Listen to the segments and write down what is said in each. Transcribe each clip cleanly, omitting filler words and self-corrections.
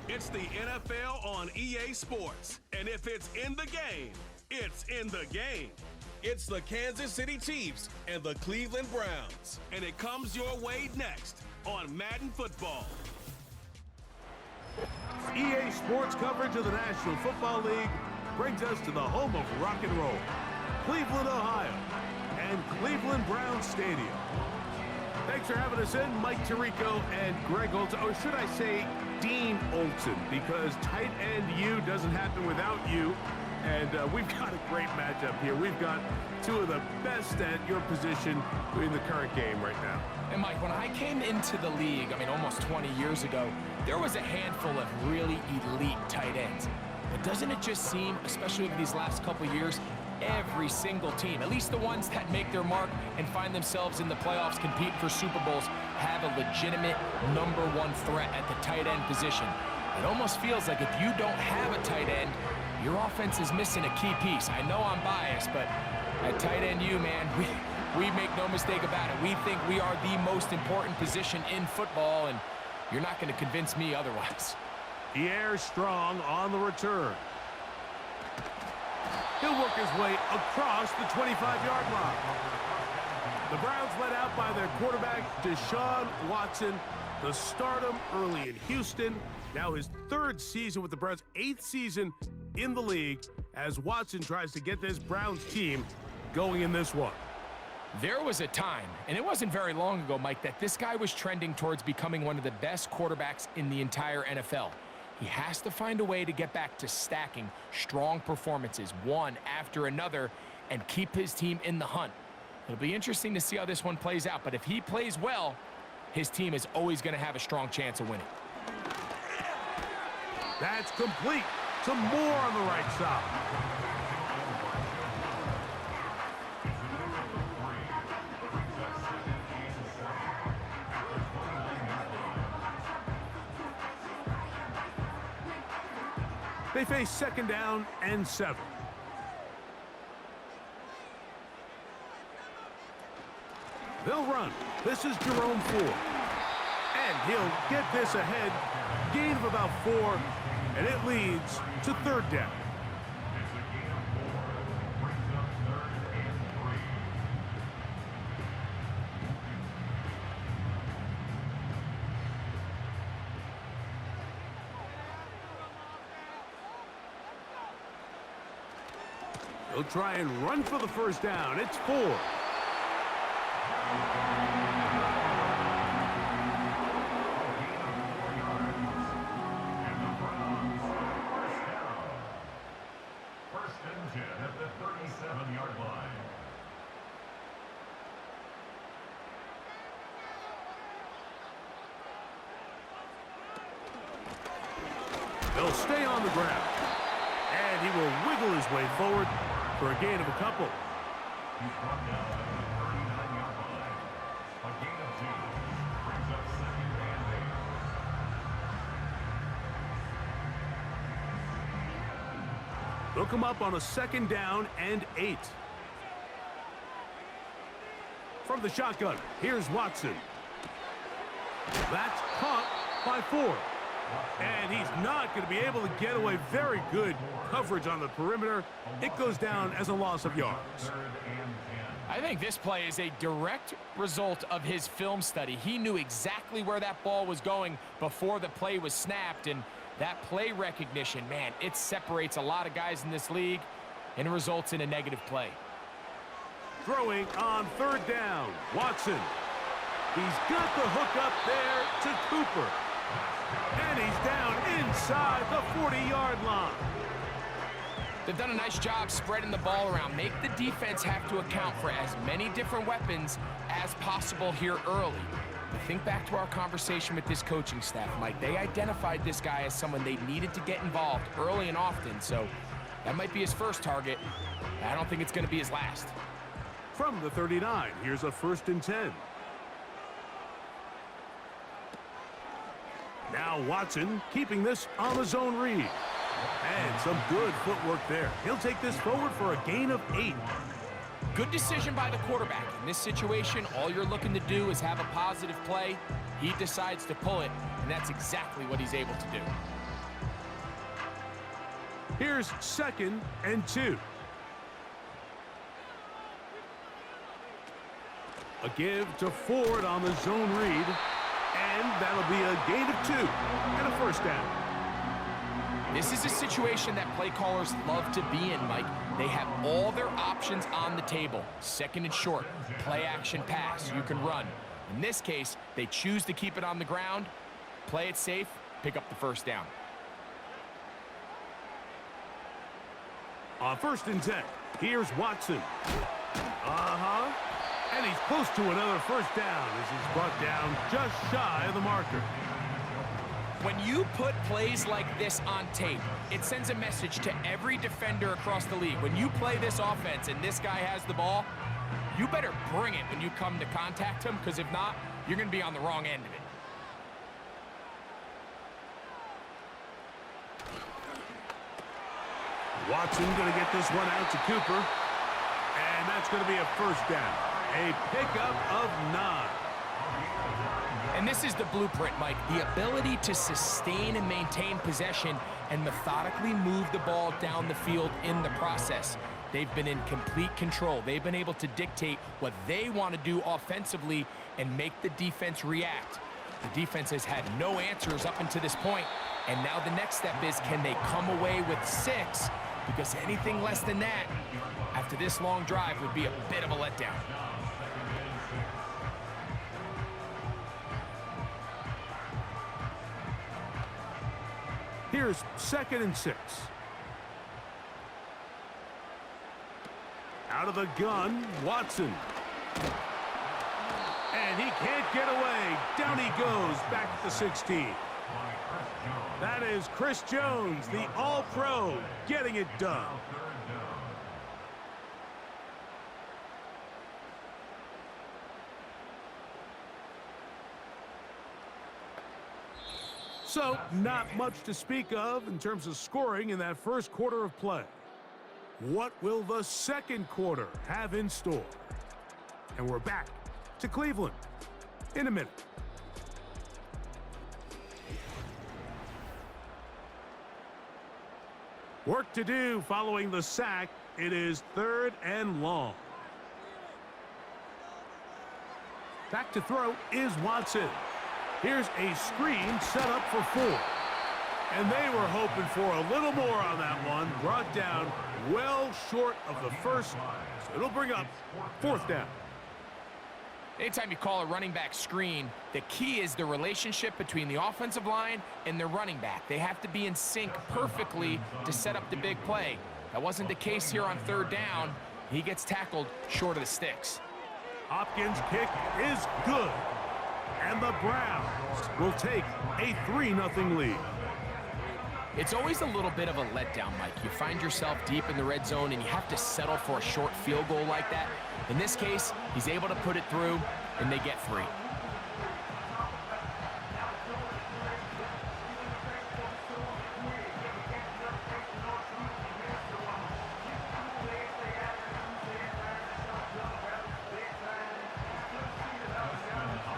It's the NFL on EA Sports. And if it's in the game, it's in the game. It's the Kansas City Chiefs and the Cleveland Browns. And it comes your way next on Madden Football. EA Sports coverage of the National Football League brings us to the home of rock and roll, Cleveland, Ohio, and Cleveland Browns Stadium. Thanks for having us in, Mike Tirico and Greg Olson, or should I say Dean Olson, because tight end U doesn't happen without you. And we've got a great matchup here. We've got two of the best at your position in the current game right now. And Mike, when I came into the league, almost 20 years ago, there was a handful of really elite tight ends. But doesn't it just seem, especially over these last couple of years, every single team, at least the ones that make their mark and find themselves in the playoffs competing for Super Bowls, have a legitimate #1 threat at the tight end position. It almost feels like if you don't have a tight end, your offense is missing a key piece. I know I'm biased, but at tight end U, man, we make no mistake about it. We think we are the most important position in football, and you're not going to convince me otherwise. Pierre Strong on the return. He'll work his way across the 25-yard line. The Browns led out by their quarterback, Deshaun Watson, to start him early in Houston. Now his 3rd season with the Browns, 8th season in the league, as Watson tries to get this Browns team going in this one. There was a time, and it wasn't very long ago, Mike, that this guy was trending towards becoming one of the best quarterbacks in the entire NFL. He has to find a way to get back to stacking strong performances, one after another, and keep his team in the hunt. It'll be interesting to see how this one plays out, but if he plays well, his team is always going to have a strong chance of winning. That's complete. Some more on the right side. They face 2nd down and 7. They'll run. This is Jerome Ford. And he'll get this ahead. Gain of about 4. And it leads to 3rd down. He'll try and run for the 1st down. It's 4. He'll stay on the ground. And he will wiggle his way forward for a gain of a couple. He's brought down at the 39-yard line. A gain of 2 brings up 2nd and 8. They'll come up on a 2nd down and 8. From the shotgun, here's Watson. That's caught by Ford. And he's not going to be able to get away. Very good coverage on the perimeter. It goes down as a loss of yards. I think this play is a direct result of his film study. He knew exactly where that ball was going before the play was snapped, and that play recognition, man, it separates a lot of guys in this league and it results in a negative play. Throwing on 3rd down, Watson. He's got the hook up there to Cooper. And he's down inside the 40-yard line. They've done a nice job spreading the ball around. Make the defense have to account for as many different weapons as possible here early. But think back to our conversation with this coaching staff, Mike. They identified this guy as someone they needed to get involved early and often, so that might be his first target. I don't think it's going to be his last. From the 39, here's a 1st and 10. Now Watson keeping this on the zone read. And some good footwork there. He'll take this forward for a gain of 8. Good decision by the quarterback. In this situation, all you're looking to do is have a positive play. He decides to pull it, and that's exactly what he's able to do. Here's 2nd and 2. A give to Ford on the zone read. And that'll be a gain of 2 and a first down. This is a situation that play callers love to be in, Mike. They have all their options on the table. 2nd and short, play action pass, you can run. In this case, they choose to keep it on the ground, play it safe, pick up the first down. On 1st and 10, here's Watson. And he's close to another first down as he's brought down just shy of the marker. When you put plays like this on tape, it sends a message to every defender across the league. When you play this offense and this guy has the ball, you better bring it when you come to contact him, because if not, you're going to be on the wrong end of it. Watson going to get this one out to Cooper. And that's going to be a first down. A pickup of 9. And this is the blueprint, Mike. The ability to sustain and maintain possession and methodically move the ball down the field in the process. They've been in complete control. They've been able to dictate what they want to do offensively and make the defense react. The defense has had no answers up until this point, and now the next step is, can they come away with 6? Because anything less than that, after this long drive, would be a bit of a letdown. Here's 2nd and 6. Out of the gun, Watson. And he can't get away. Down he goes, back at the 16. That is Chris Jones, the All-Pro, getting it done. So, not much to speak of in terms of scoring in that first quarter of play. What will the second quarter have in store? And we're back to Cleveland in a minute. Work to do following the sack. It is 3rd and long. Back to throw is Watson. Here's a screen set up for 4. And they were hoping for a little more on that one. Brought down well short of the first. So it'll bring up 4th down. Anytime you call a running back screen, the key is the relationship between the offensive line and the running back. They have to be in sync perfectly to set up the big play. That wasn't the case here on 3rd down. He gets tackled short of the sticks. Hopkins' kick is good. And the Browns will take a 3-0 lead. It's always a little bit of a letdown, Mike. You find yourself deep in the red zone and you have to settle for a short field goal like that. In this case, he's able to put it through, and they get 3.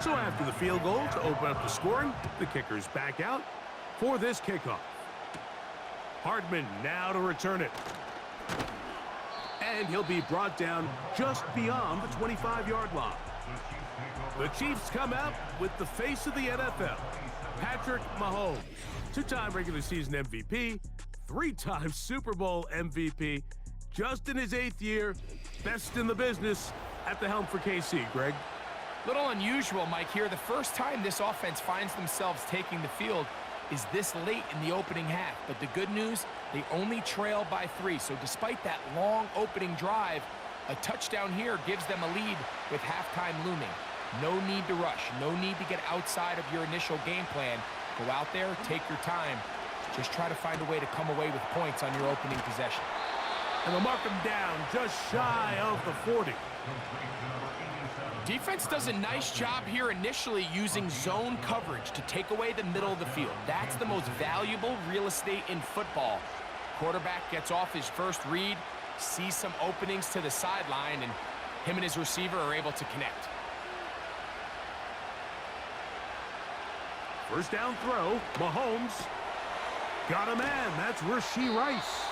So after the field goal to open up the scoring, the kicker's back out for this kickoff. Hardman now to return it. And he'll be brought down just beyond the 25-yard line. The Chiefs come out with the face of the NFL, Patrick Mahomes, 2-time regular season MVP, 3-time Super Bowl MVP, just in his 8th year, best in the business at the helm for KC, Greg. Little unusual, Mike, here. The first time this offense finds themselves taking the field is this late in the opening half. But the good news, they only trail by 3. So despite that long opening drive, a touchdown here gives them a lead with halftime looming. No need to rush. No need to get outside of your initial game plan. Go out there, take your time. Just try to find a way to come away with points on your opening possession. And they'll mark him down just shy of the 40. Defense does a nice job here initially using zone coverage to take away the middle of the field. That's the most valuable real estate in football. Quarterback gets off his first read, sees some openings to the sideline, and him and his receiver are able to connect. First down throw, Mahomes got a man. That's Rashee Rice.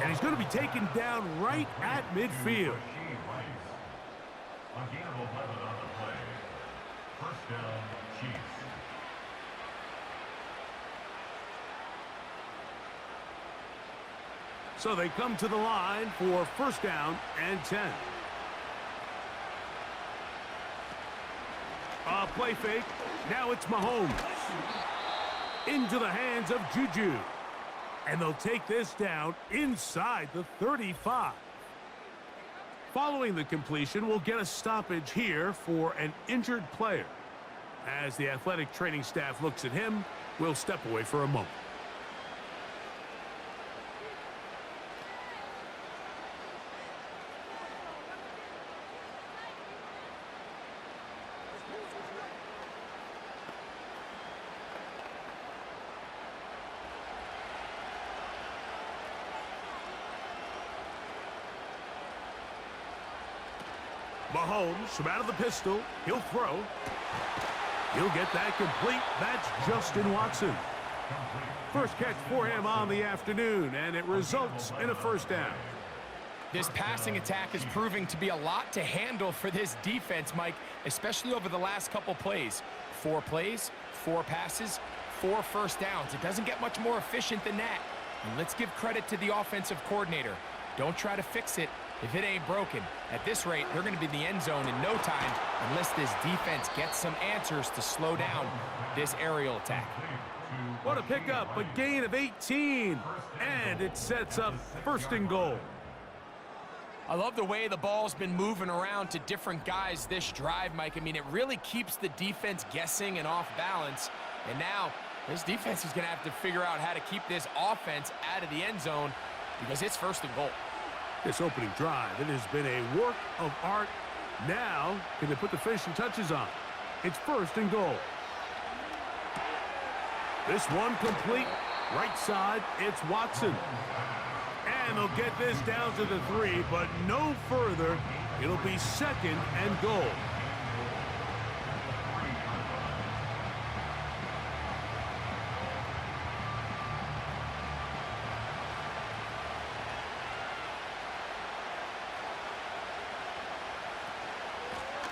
And he's going to be taken down right at midfield. A gain of 11 on the play. First down, Chiefs. So they come to the line for first down and 10. A play fake. Now it's Mahomes. Into the hands of Juju. And they'll take this down inside the 35. Following the completion, we'll get a stoppage here for an injured player. As the athletic training staff looks at him, we'll step away for a moment. Mahomes from out of the pistol. He'll throw. He'll get that complete. That's Justin Watson. First catch for him on the afternoon, and it results in a first down. This passing attack is proving to be a lot to handle for this defense, Mike, especially over the last couple plays. 4 plays, 4 passes, 4 first downs. It doesn't get much more efficient than that. And let's give credit to the offensive coordinator. Don't try to fix it if it ain't broken. At this rate, they're going to be in the end zone in no time unless this defense gets some answers to slow down this aerial attack. What a pickup, a gain of 18, and it sets up first and goal. I love the way the ball's been moving around to different guys this drive, Mike. I mean, it really keeps the defense guessing and off balance. And now, this defense is going to have to figure out how to keep this offense out of the end zone because it's first and goal. This opening drive, it has been a work of art. Now, can they put the finishing touches on? It's first and goal. This one complete. Right side, it's Watson. And they'll get this down to the 3, but no further. It'll be second and goal.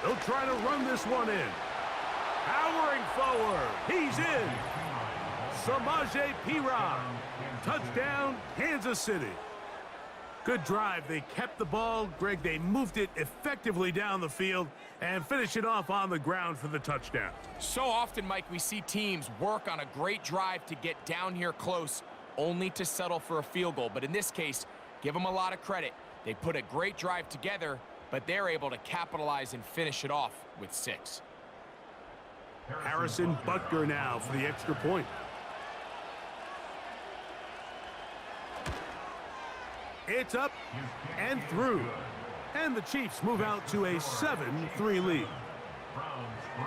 They'll try to run this one in. Powering forward. He's in. Samaje Perine. Touchdown, Kansas City. Good drive. They kept the ball. Greg, they moved it effectively down the field and finish it off on the ground for the touchdown. So often, Mike, we see teams work on a great drive to get down here close, only to settle for a field goal. But in this case, give them a lot of credit. They put a great drive together, but they're able to capitalize and finish it off with 6. Harrison Butker now for the extra point. It's up and through. And the Chiefs move out to a 7-3 lead. Browns 3.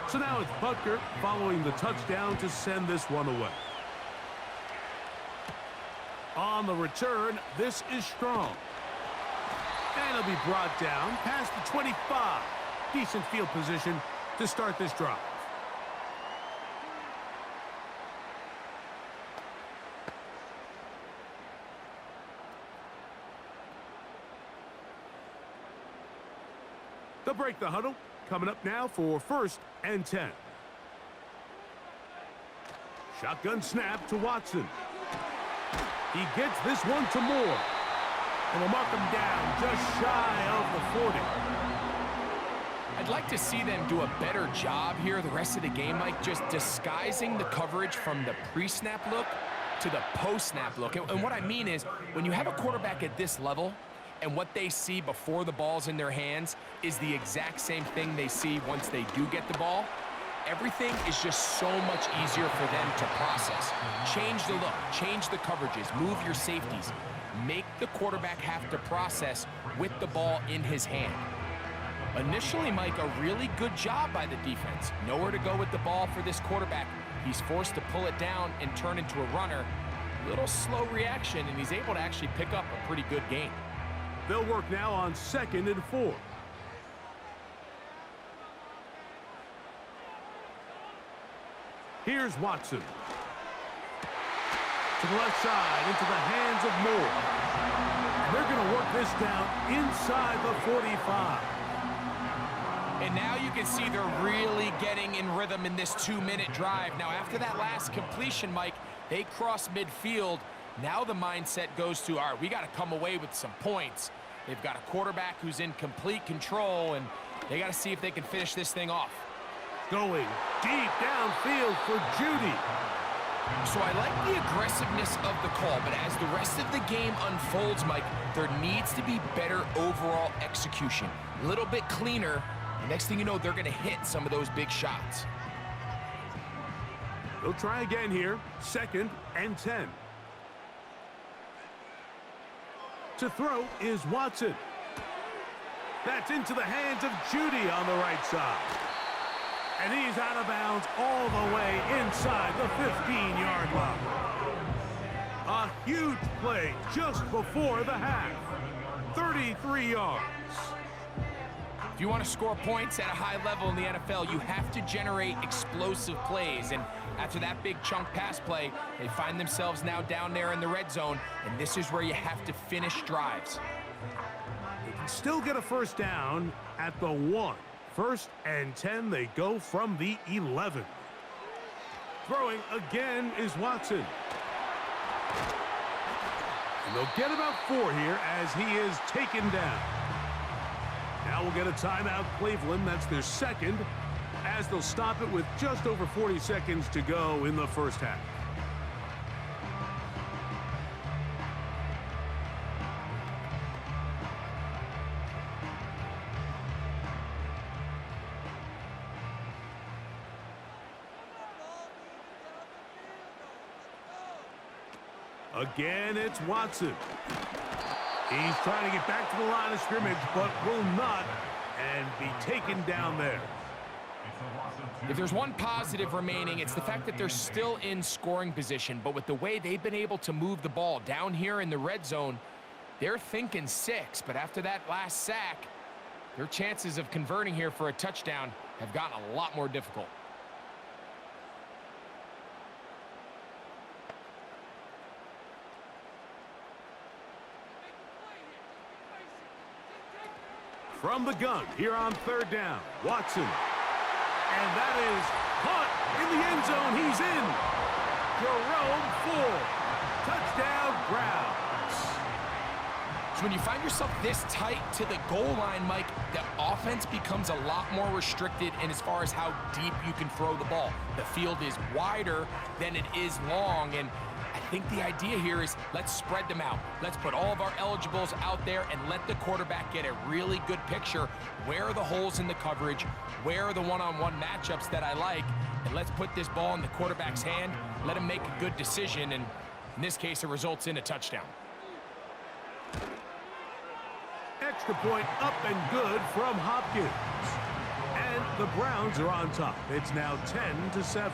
So now it's Butker following the touchdown to send this one away. On the return, this is Strong. And it'll be brought down past the 25. Decent field position to start this drive. They'll break the huddle. Coming up now for first and 10. Shotgun snap to Watson. He gets this one to Moore. And will mark him down just shy of the 40. I'd like to see them do a better job here the rest of the game, Mike, just disguising the coverage from the pre-snap look to the post-snap look. And what I mean is, when you have a quarterback at this level, and what they see before the ball's in their hands is the exact same thing they see once they do get the ball. everything is just so much easier for them to process. Change the look, change the coverages, move your safeties. Make the quarterback have to process with the ball in his hand. Initially, Mike, a really good job by the defense. Nowhere to go with the ball for this quarterback. He's forced to pull it down and turn into a runner. Little slow reaction, and he's able to actually pick up a pretty good gain. They'll work now on 2nd and 4. Here's Watson. To the left side, into the hands of Moore. And they're going to work this down inside the 45. And now you can see they're really getting in rhythm in this 2-minute drive. Now, after that last completion, Mike, they cross midfield. Now the mindset goes to, all right, we got to come away with some points. They've got a quarterback who's in complete control, and they got to see if they can finish this thing off. Going deep downfield for Judy. So I like the aggressiveness of the call, but as the rest of the game unfolds, Mike, there needs to be better overall execution. A little bit cleaner. The next thing you know, they're going to hit some of those big shots. They'll try again here. 2nd and 10. To throw is Watson. That's into the hands of Judy on the right side. And he's out of bounds all the way inside the 15-yard line. A huge play just before the half. 33 yards. If you want to score points at a high level in the NFL, you have to generate explosive plays. And after that big chunk pass play, they find themselves now down there in the red zone, and this is where you have to finish drives. They can still get a first down at the 1. 1st and 10, they go from the 11. Throwing again is Watson. And they'll get about 4 here as he is taken down. Now we'll get a timeout, Cleveland. That's their 2nd, as they'll stop it with just over 40 seconds to go in the first half. Again, it's Watson. He's trying to get back to the line of scrimmage, but will not, and be taken down there. If there's one positive remaining, it's the fact that they're still in scoring position, but with the way they've been able to move the ball down here in the red zone, they're thinking 6, but after that last sack, their chances of converting here for a touchdown have gotten a lot more difficult. From the gun, here on 3rd down, Watson. And that is caught in the end zone. He's in. Jerome Ford. Touchdown, Browns. So when you find yourself this tight to the goal line, Mike, the offense becomes a lot more restricted in as far as how deep you can throw the ball. The field is wider than it is long, and I think the idea here is let's spread them out. Let's put all of our eligibles out there and let the quarterback get a really good picture. Where are the holes in the coverage? Where are the one-on-one matchups that I like? And let's put this ball in the quarterback's hand, let him make a good decision, and in this case, it results in a touchdown. Extra point up and good from Hopkins. And the Browns are on top. It's now 10-7.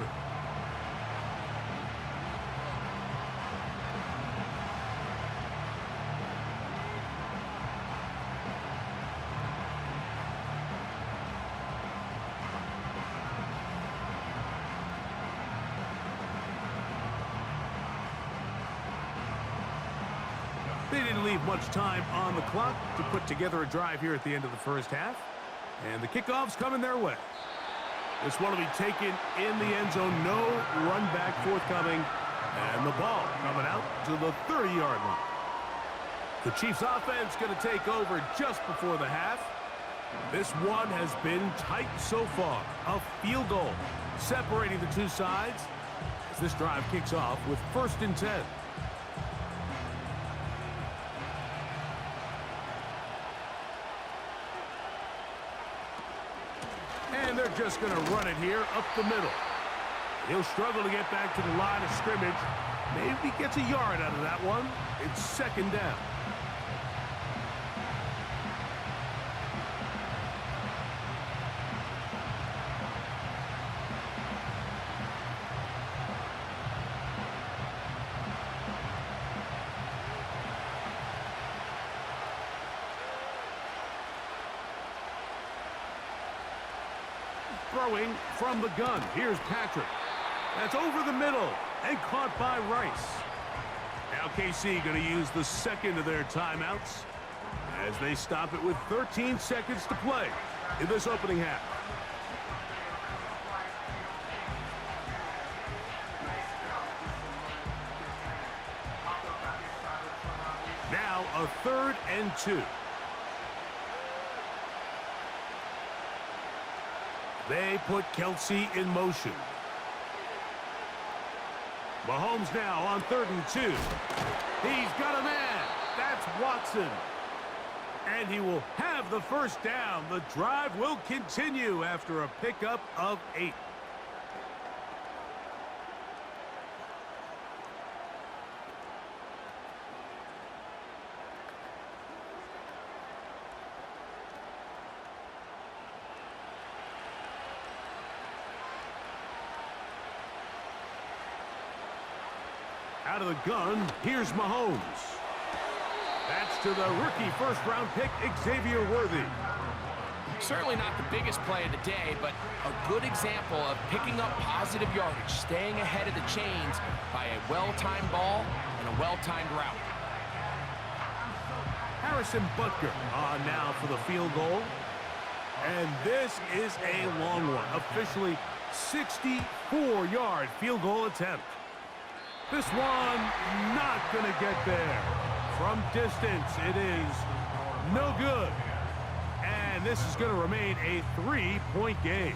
They didn't leave much time on the clock to put together a drive here at the end of the first half. And the kickoff's coming their way. This one will be taken in the end zone. No run back forthcoming. And the ball coming out to the 30-yard line. The Chiefs offense going to take over just before the half. This one has been tight so far. A field goal separating the two sides as this drive kicks off with 1st and 10. And they're They're just going to run it here up the middle. He'll struggle to get back to the line of scrimmage. Maybe gets a yard out of that one. It's second down. Throwing from the gun. Here's Patrick. That's over the middle and caught by Rice. Now KC going to use the second of their timeouts as they stop it with 13 seconds to play in this opening half. Now a 3rd and 2. They put Kelsey in motion. Mahomes now on 3rd and 2. He's got a man. That's Watson. And he will have the first down. The drive will continue after a pickup of 8. Out of the gun, here's Mahomes. That's to the rookie first-round pick, Xavier Worthy. Certainly not the biggest play of the day, but a good example of picking up positive yardage, staying ahead of the chains by a well-timed ball and a well-timed route. Harrison Butker on now for the field goal. And this is a long one. Officially 64-yard field goal attempt. This one not going to get there. From distance, it is no good. And this is going to remain a 3-point game.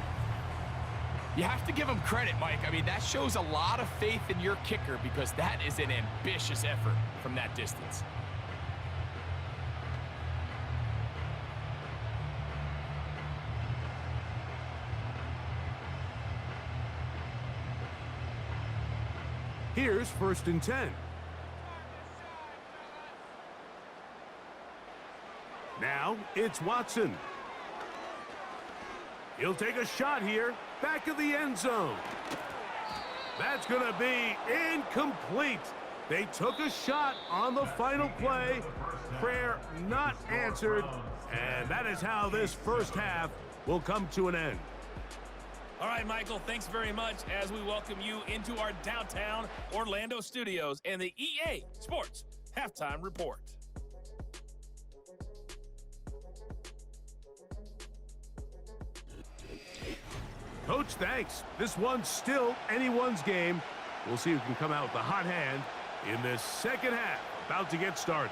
You have to give him credit, Mike. I mean, that shows a lot of faith in your kicker because that is an ambitious effort from that distance. Here's 1st and 10. Now it's Watson. He'll take a shot here. Back of the end zone. That's going to be incomplete. They took a shot on the final play. Prayer not answered. And that is how this first half will come to an end. All right, Michael, thanks very much as we welcome you into our downtown Orlando studios and the EA Sports Halftime Report. Coach, thanks. This one's still anyone's game. We'll see who can come out with the hot hand in this second half. About to get started.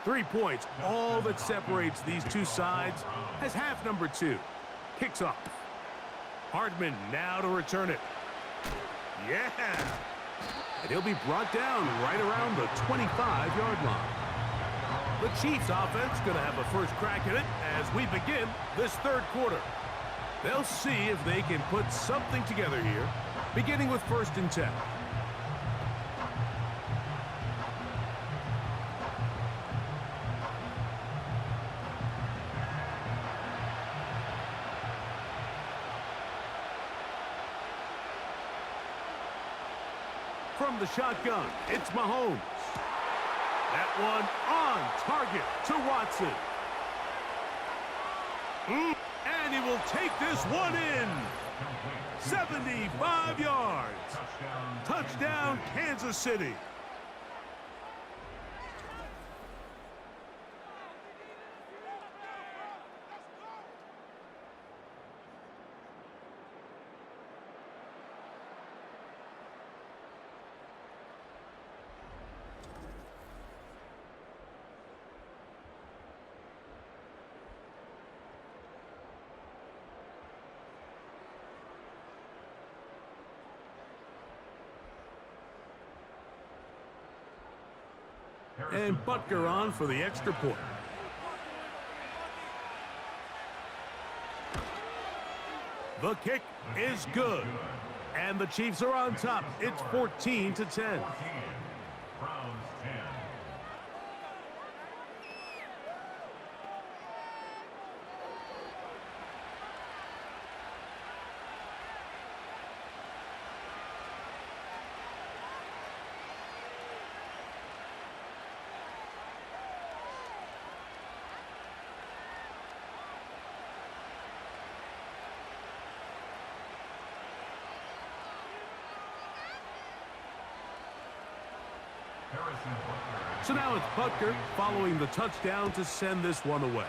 Three points, all that separates these two sides, as half number 2 kicks off. Hardman now to return it. Yeah! And he'll be brought down right around the 25-yard line. The Chiefs offense going to have a first crack at it as we begin this third quarter. They'll see if they can put something together here, beginning with 1st and 10. From the shotgun, it's Mahomes. That one on target to Watson. And he will take this one in. 75 yards. Touchdown, Kansas City. And Butker on for the extra point. The kick is good. And the Chiefs are on top. It's 14-10. Browns 10. So now it's Butker following the touchdown to send this one away.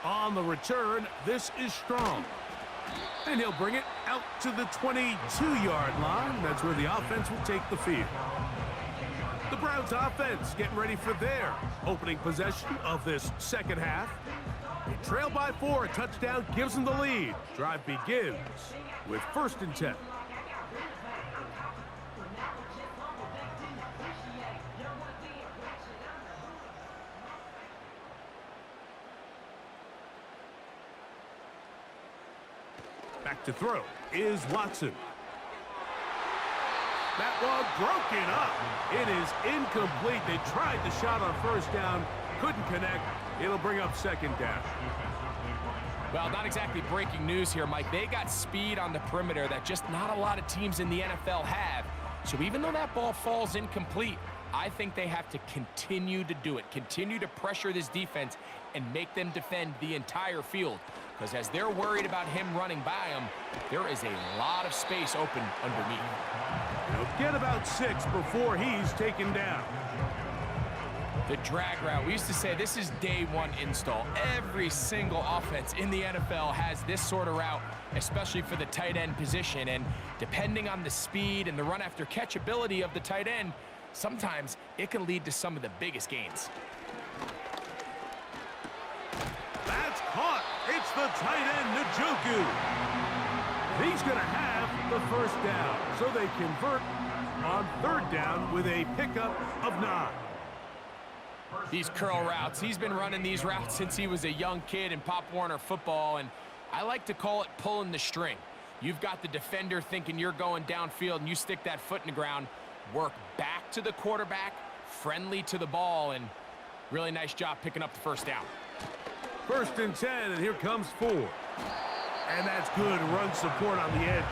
On the return, this is Strong. And he'll bring it out to the 22-yard line. That's where the offense will take the field. The Browns offense getting ready for their opening possession of this second half. They trail by 4. A touchdown gives them the lead. Drive begins with 1st and 10. Back to throw is Watson. That one broken up. It is incomplete. They tried the shot on 1st down, couldn't connect. It'll bring up 2nd down. Well, not exactly breaking news here, Mike. They got speed on the perimeter that just not a lot of teams in the NFL have. So even though that ball falls incomplete, I think they have to continue to do it, continue to pressure this defense and make them defend the entire field. Because as they're worried about him running by them, there is a lot of space open underneath. He'll get about 6 before he's taken down. The drag route, we used to say this is day 1 install. Every single offense in the NFL has this sort of route, especially for the tight end position. And depending on the speed and the run after catch ability of the tight end, sometimes it can lead to some of the biggest gains. That's caught. It's the tight end, Njoku. He's going to have the 1st down. So they convert on 3rd down with a pickup of 9. These curl routes, he's been running these routes since he was a young kid in Pop Warner football, and I like to call it pulling the string. You've got the defender thinking you're going downfield, and you stick that foot in the ground, work back to the quarterback, friendly to the ball, and really nice job picking up the 1st down. 1st and 10, and here comes 4. And that's good run support on the edge.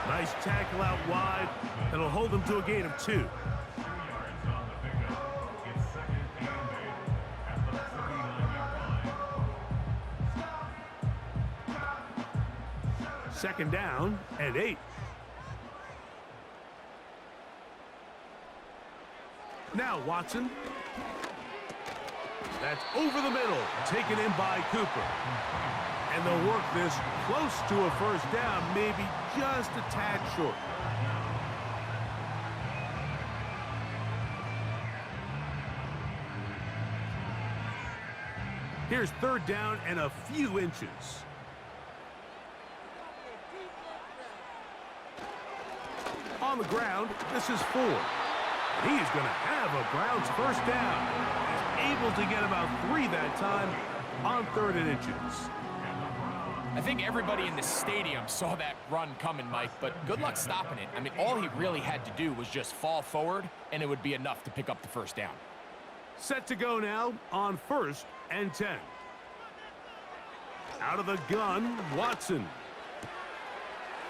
Nice tackle out wide. That'll hold them to a gain of 2. 2 yards on the pickup. It's 2nd and 8 at the 39-yard line. 2nd down and 8. Now Watson. That's over the middle, taken in by Cooper. And they'll work this close to a 1st down, maybe just a tad short. Here's 3rd down and a few inches. On the ground, this is 4. He's going to have a Browns 1st down. Able to get about 3 that time on 3rd and inches. I think everybody in the stadium saw that run coming, Mike, but good luck stopping it. I mean, all he really had to do was just fall forward, and it would be enough to pick up the 1st down. Set to go now on 1st and 10. Out of the gun, Watson.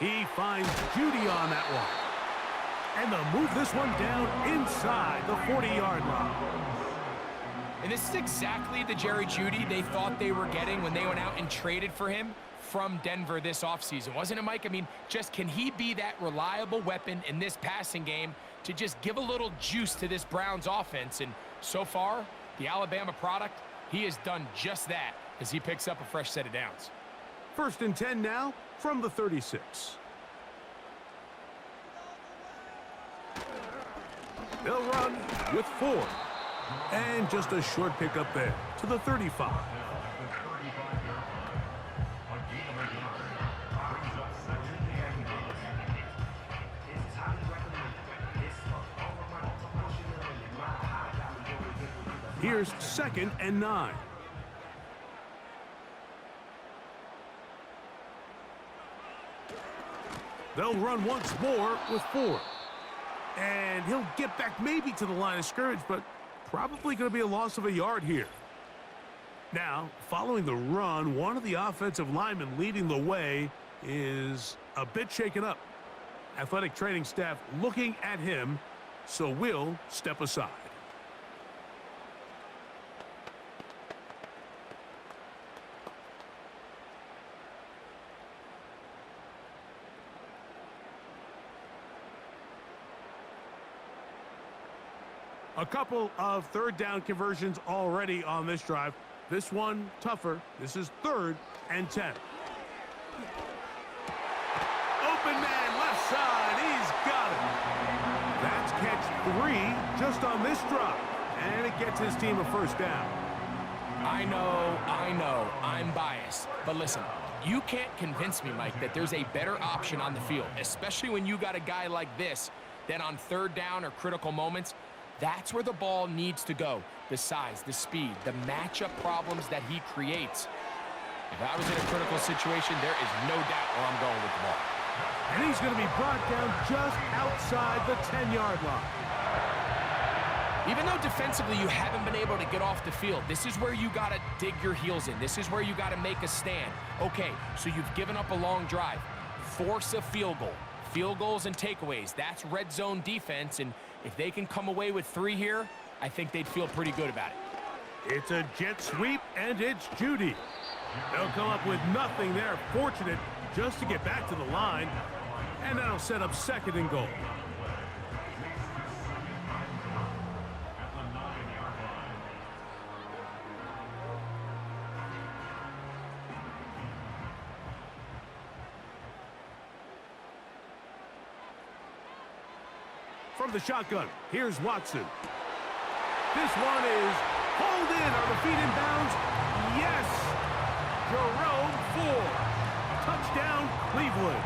He finds Judy on that one. And they'll move this one down inside the 40-yard line. And this is exactly the Jerry Jeudy they thought they were getting when they went out and traded for him from Denver this offseason, wasn't it, Mike? I mean, just can he be that reliable weapon in this passing game to just give a little juice to this Browns offense? And so far, the Alabama product, he has done just that as he picks up a fresh set of downs. 1st and 10 now from the 36. They'll run with 4. And just a short pickup there to the 35. Here's 2nd and 9. They'll run once more with 4. And he'll get back maybe to the line of scrimmage, but probably going to be a loss of a yard here. Now, following the run, one of the offensive linemen leading the way is a bit shaken up. Athletic training staff looking at him, so we'll step aside. A couple of 3rd down conversions already on this drive. This one tougher. This is 3rd and 10. Open man left side. He's got it. That's catch 3 just on this drive. And it gets his team a 1st down. I know, I'm biased. But listen, you can't convince me, Mike, that there's a better option on the field, especially when you got a guy like this, that on 3rd down or critical moments, that's where the ball needs to go. The size, the speed, the matchup problems that he creates. If I was in a critical situation, there is no doubt where I'm going with the ball. And he's going to be brought down just outside the 10-yard line. Even though defensively you haven't been able to get off the field, this is where you got to dig your heels in. This is where you got to make a stand. Okay, so you've given up a long drive. Force a field goal. Field goals and takeaways, that's red zone defense, and if they can come away with 3 here, I think they'd feel pretty good about it. It's a jet sweep, and it's Judy. They'll come up with nothing there. Fortunate just to get back to the line, and that'll set up 2nd and goal. From the shotgun, here's Watson. This one is hauled in on the feet in bounds. Yes! Jerome Ford. Touchdown, Cleveland.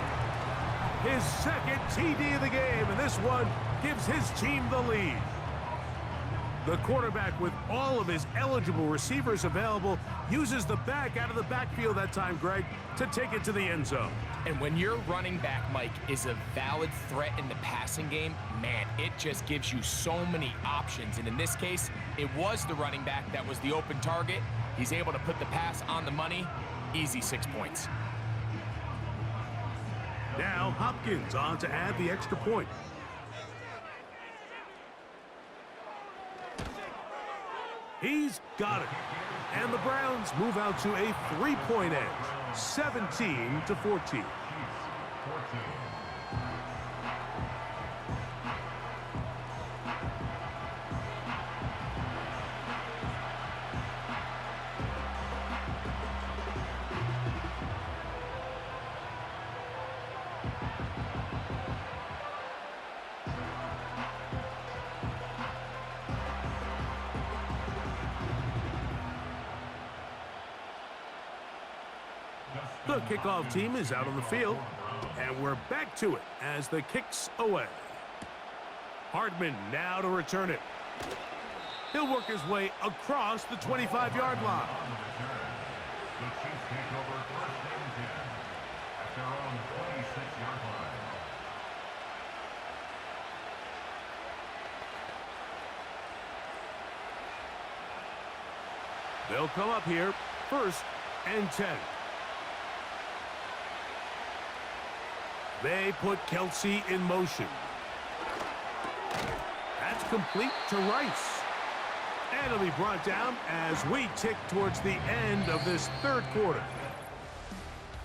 His 2nd TD of the game, and this one gives his team the lead. The quarterback, with all of his eligible receivers available, uses the back out of the backfield that time, Greg, to take it to the end zone. And when your running back, Mike, is a valid threat in the passing game, man, it just gives you so many options. And in this case, it was the running back that was the open target. He's able to put the pass on the money. Easy 6 points. Now Hopkins on to add the extra point. He's got it. And the Browns move out to a 3-point edge, 17-14. The kickoff team is out on the field, and we're back to it as the kick's away. Hardman now to return it. He'll work his way across the 25-yard line. The Chiefs take over 1st and 10 at their own 26-yard line. They'll come up here, 1st and 10. They put Kelsey in motion. That's complete to Rice. And it'll be brought down as we tick towards the end of this 3rd quarter.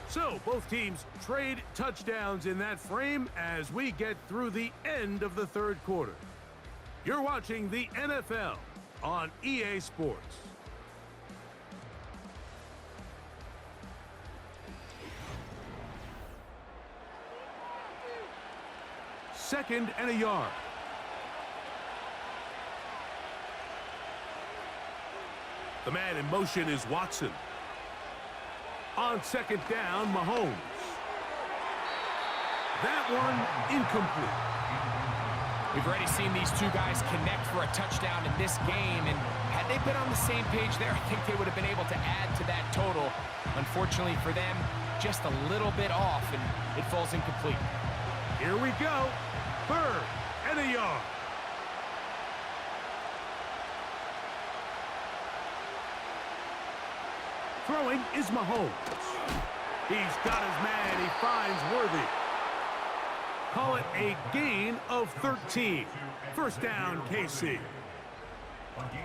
So both teams trade touchdowns in that frame as we get through the end of the 3rd quarter. You're watching the NFL on EA Sports. Second and a yard. The man in motion is Watson. On 2nd down, Mahomes. That one incomplete. We've already seen these two guys connect for a touchdown in this game, and had they been on the same page there, I think they would have been able to add to that total. Unfortunately for them, just a little bit off, and it falls incomplete. Here we go. 3rd and a yard. Throwing is Mahomes. He's got his man. He finds Worthy. Call it a gain of 13. First down, KC.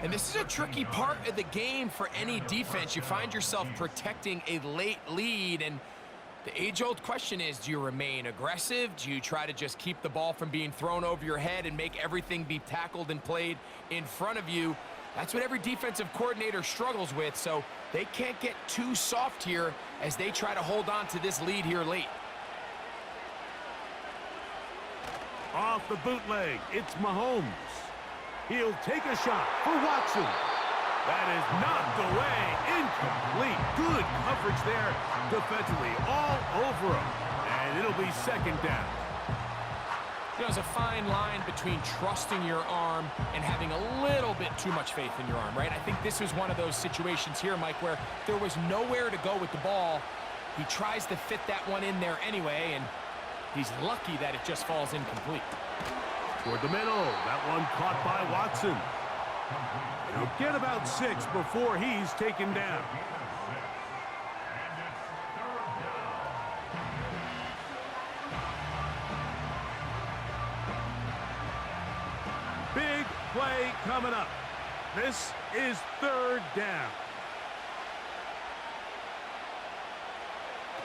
And this is a tricky part of the game for any defense. You find yourself protecting a late lead, and the age-old question is, do you remain aggressive? Do you try to just keep the ball from being thrown over your head and make everything be tackled and played in front of you? That's what every defensive coordinator struggles with, so they can't get too soft here as they try to hold on to this lead here late. Off the bootleg, it's Mahomes. He'll take a shot for Watson. That is knocked away, incomplete. Good coverage there defensively, all over him. And it'll be second down. You know, there's a fine line between trusting your arm and having a little bit too much faith in your arm, right? I think this was one of those situations here, Mike, where there was nowhere to go with the ball. He tries to fit that one in there anyway, and he's lucky that it just falls incomplete. Toward the middle, that one caught by Watson. He'll get about 6 before he's taken down. Big play coming up. This is 3rd down.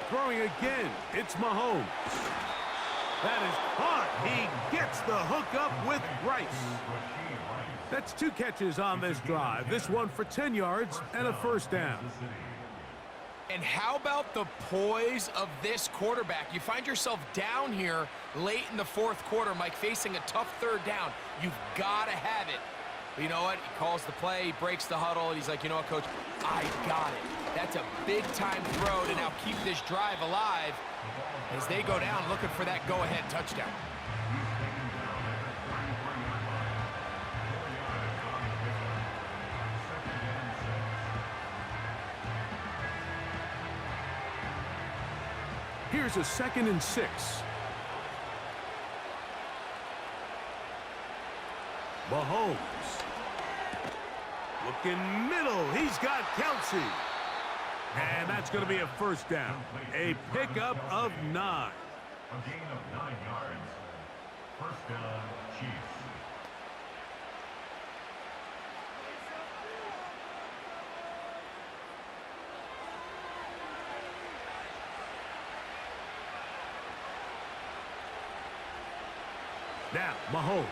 Throwing again, it's Mahomes. That is caught. He gets the hook up with Rice. That's 2 catches on this drive. This one for 10 yards and a first down. And how about the poise of this quarterback? You find yourself down here late in the 4th quarter, Mike, facing a tough 3rd down. You've got to have it. But you know what? He calls the play, he breaks the huddle, and he's like, you know what, Coach? I got it. That's a big-time throw to now keep this drive alive as they go down looking for that go-ahead touchdown. Here's a 2nd and 6. Mahomes. Looking middle. He's got Kelsey. And that's going to be a first down. A pickup of 9. A gain of 9 yards. First down, Chiefs. Now, Mahomes.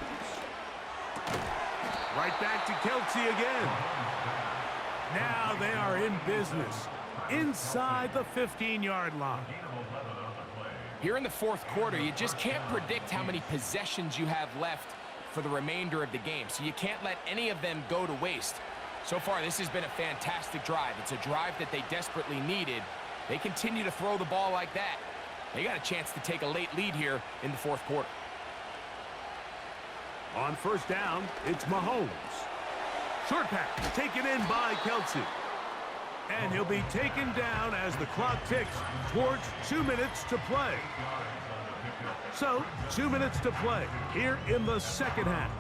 Right back to Kelsey again. Now they are in business inside the 15-yard line. Here in the 4th quarter, you just can't predict how many possessions you have left for the remainder of the game, so you can't let any of them go to waste. So far, this has been a fantastic drive. It's a drive that they desperately needed. They continue to throw the ball like that. They got a chance to take a late lead here in the 4th quarter. On first down, it's Mahomes. Short pass taken in by Kelsey. And he'll be taken down as the clock ticks towards 2 minutes to play. So, 2 minutes to play here in the 2nd half.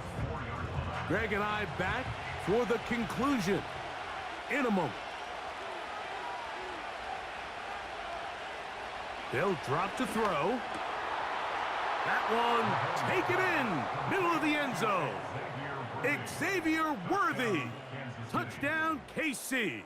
Greg and I back for the conclusion in a moment. They'll drop to throw. That one taken in, middle of the end zone. Xavier Worthy. Touchdown, KC.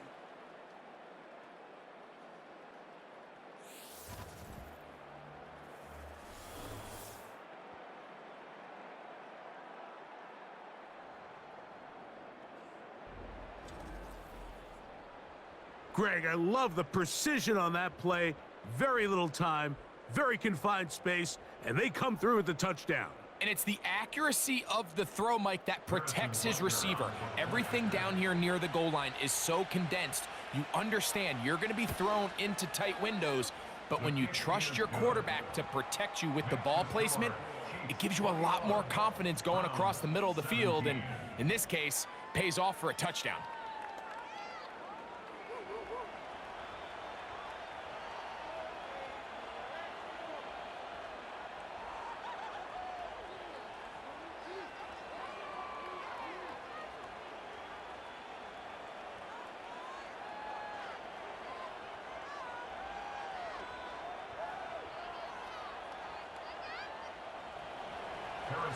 Greg, I love the precision on that play. Very little time, very confined space, and they come through with the touchdown. And it's the accuracy of the throw, Mike, that protects his receiver. Everything down here near the goal line is so condensed. You understand you're going to be thrown into tight windows. But when you trust your quarterback to protect you with the ball placement, it gives you a lot more confidence going across the middle of the field, and in this case, pays off for a touchdown.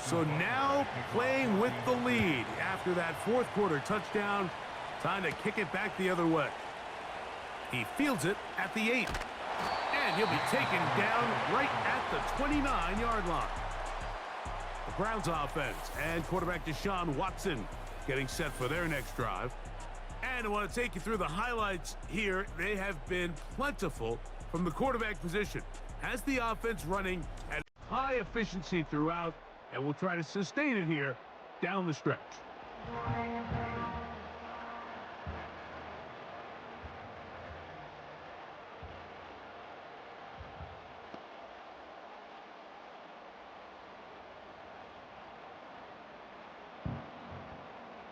So now playing with the lead after that fourth quarter touchdown. Time to kick it back the other way. He fields it at the 8. And he'll be taken down right at the 29-yard line. The Browns offense and quarterback Deshaun Watson getting set for their next drive. And I want to take you through the highlights here. They have been plentiful from the quarterback position. Has the offense running at high efficiency throughout, and we'll try to sustain it here down the stretch.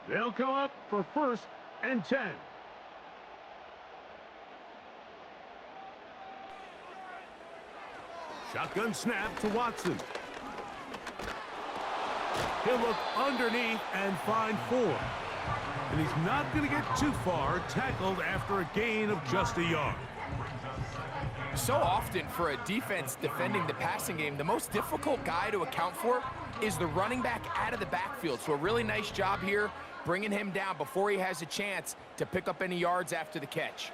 They'll come up for 1st and 10. Shotgun snap to Watson. He'll look underneath and find 4. And he's not going to get too far, tackled after a gain of just a yard. So often for a defense defending the passing game, the most difficult guy to account for is the running back out of the backfield. So a really nice job here bringing him down before he has a chance to pick up any yards after the catch.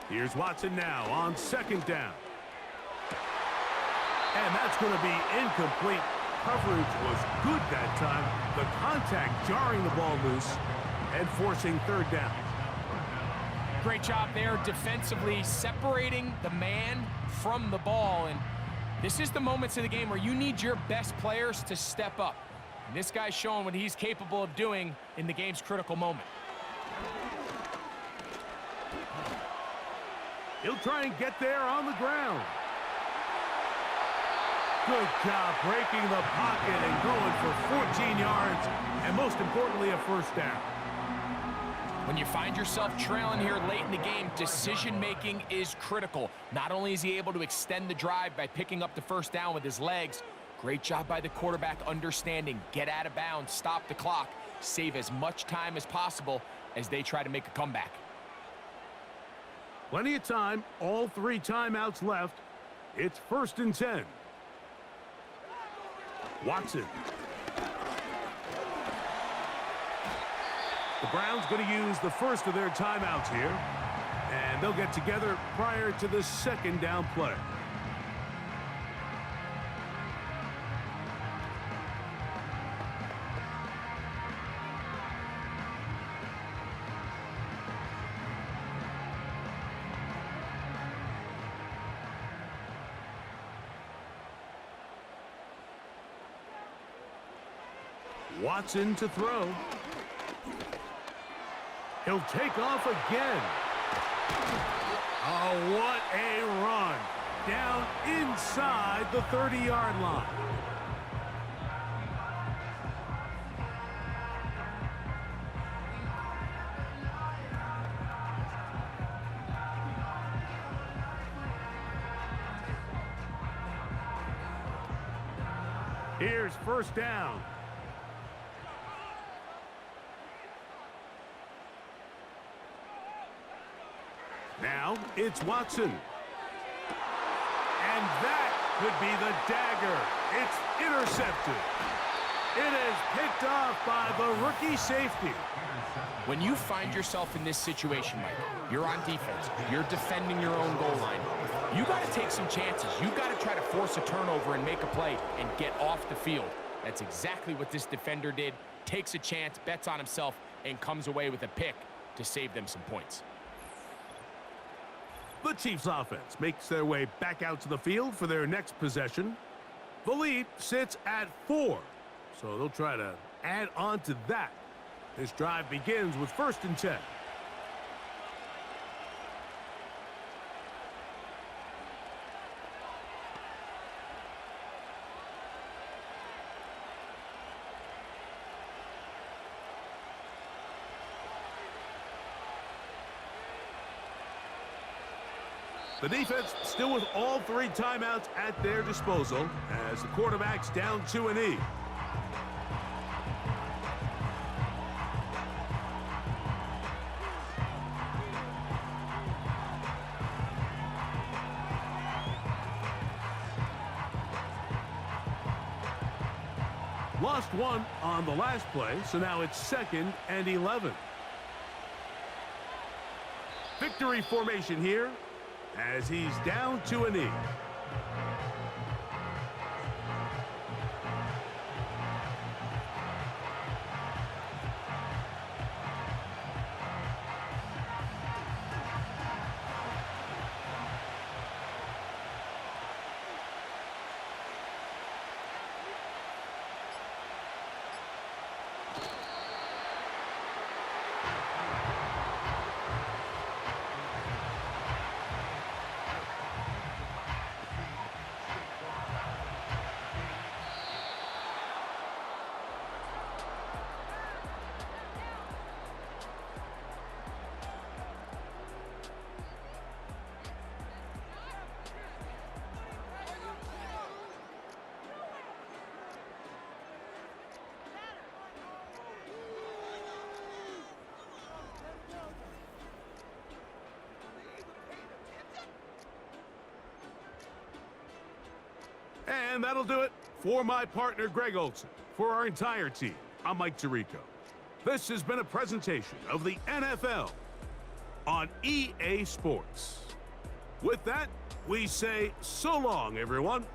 Here's Watson now on 2nd down. And that's going to be incomplete. Coverage was good that time. The contact jarring the ball loose and forcing 3rd down. Great job there defensively, separating the man from the ball. And this is the moments of the game where you need your best players to step up. And this guy's showing what he's capable of doing in the game's critical moment. He'll try and get there on the ground. Good job breaking the pocket and going for 14 yards, and most importantly, a 1st down. When you find yourself trailing here late in the game, decision-making is critical. Not only is he able to extend the drive by picking up the 1st down with his legs, great job by the quarterback understanding, get out of bounds, stop the clock, save as much time as possible as they try to make a comeback. Plenty of time, all 3 timeouts left. It's 1st and 10. Watson. The Browns going to use the first of their timeouts here, and they'll get together prior to the 2nd down play. Watson to throw. He'll take off again. Oh, what a run. Down inside the 30-yard line. Here's 1st down. Now it's Watson. And that could be the dagger. It's intercepted. It is picked off by the rookie safety. When you find yourself in this situation, Mike, you're on defense, you're defending your own goal line, you got to take some chances. You got to try to force a turnover and make a play and get off the field. That's exactly what this defender did. Takes a chance, bets on himself, and comes away with a pick to save them some points. The Chiefs offense makes their way back out to the field for their next possession. The lead sits at 4, so they'll try to add on to that. This drive begins with 1st and 10. The defense still with all 3 timeouts at their disposal as the quarterback's down to a knee. Lost 1 on the last play, so now it's 2nd and 11. Victory formation here as he's down to a knee. And that'll do it for my partner, Greg Olson. For our entire team, I'm Mike Tirico. This has been a presentation of the NFL on EA Sports. With that, we say so long, everyone.